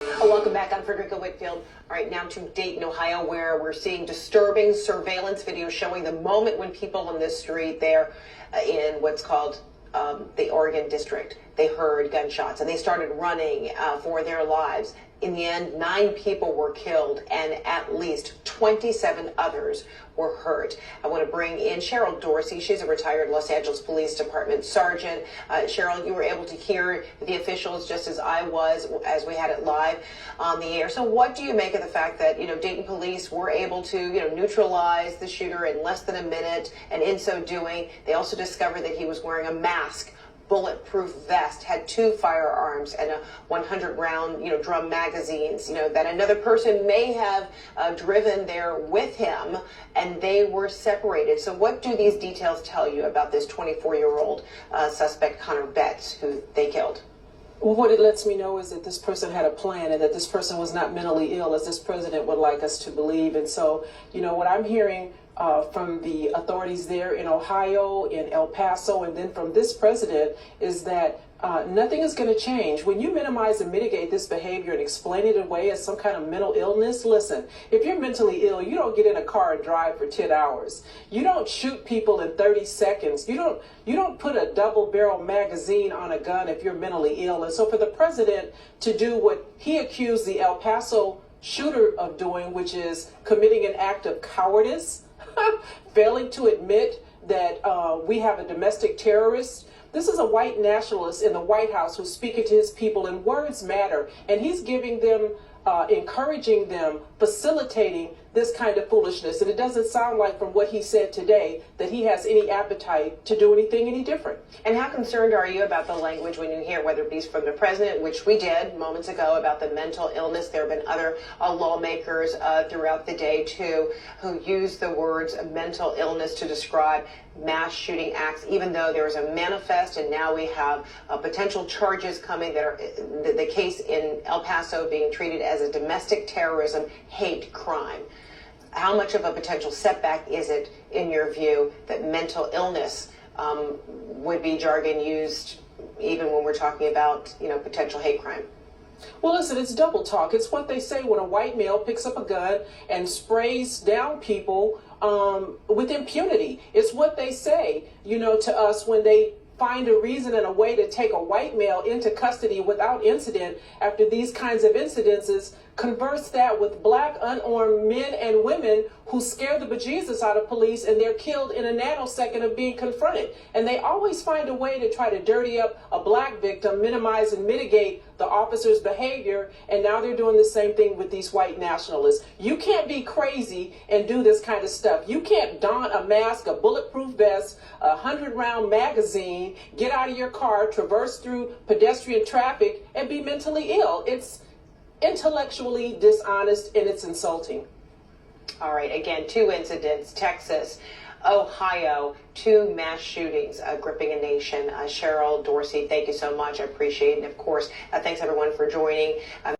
Welcome back. I'm Frederica Whitfield. All right, now to Dayton, Ohio, where we're seeing disturbing surveillance video showing the moment when people on this street there in what's called the Oregon district, they heard gunshots and they started running for their lives. In the end, 9 people were killed and at least 27 others were hurt. I want to bring in Dorsey. She's a retired Los Angeles Police Department sergeant. Cheryl, you were able to hear the officials just as I was as we had it live on the air. So what do you make of the fact that, Dayton police were able to, neutralize the shooter in less than a minute, and in so doing, they also discovered that he was wearing a mask, bulletproof vest, had 2 firearms and a 100-round, drum magazines, that another person may have driven there with him, and they were separated. So what do these details tell you about this 24-year-old suspect, Connor Betts, who they killed? Well, what it lets me know is that this person had a plan and that this person was not mentally ill, as this president would like us to believe. And so, what I'm hearing from the authorities there in Ohio, in El Paso, and then from this president is that nothing is going to change. When you minimize and mitigate this behavior and explain it away as some kind of mental illness, listen, if you're mentally ill, you don't get in a car and drive for 10 hours. You don't shoot people in 30 seconds. You don't put a double-barrel magazine on a gun if you're mentally ill. And so for the president to do what he accused the El Paso shooter of doing, which is committing an act of cowardice, failing to admit that we have a domestic terrorist. This is a white nationalist in the White House who's speaking to his people, and words matter. And he's giving them, encouraging them, facilitating this kind of foolishness. And it doesn't sound like, from what he said today, that he has any appetite to do anything any different. And how concerned are you about the language when you hear, whether it be from the president, which we did moments ago, about the mental illness? There have been other lawmakers throughout the day, too, who use the words mental illness to describe mass shooting acts, even though there is a manifest, and now we have potential charges coming that are the case in El Paso being treated as a domestic terrorism hate crime. How much of a potential setback is it, in your view, that mental illness would be jargon used even when we're talking about, potential hate crime? Well, listen, it's double talk. It's what they say when a white male picks up a gun and sprays down people with impunity. It's what they say, to us when they find a reason and a way to take a white male into custody without incident after these kinds of incidences. Converse that with black unarmed men and women who scare the bejesus out of police, and they're killed in a nanosecond of being confronted. And they always find a way to try to dirty up a black victim, minimize and mitigate the officer's behavior, and now they're doing the same thing with these white nationalists. You can't be crazy and do this kind of stuff. You can't don a mask, a bulletproof vest, a 100-round magazine, get out of your car, traverse through pedestrian traffic, and be mentally ill. It's intellectually dishonest, and it's insulting. All right, again, 2 incidents, Texas, Ohio, 2 mass shootings gripping a nation. Dorsey, thank you so much. I appreciate it. And of course, thanks everyone for joining.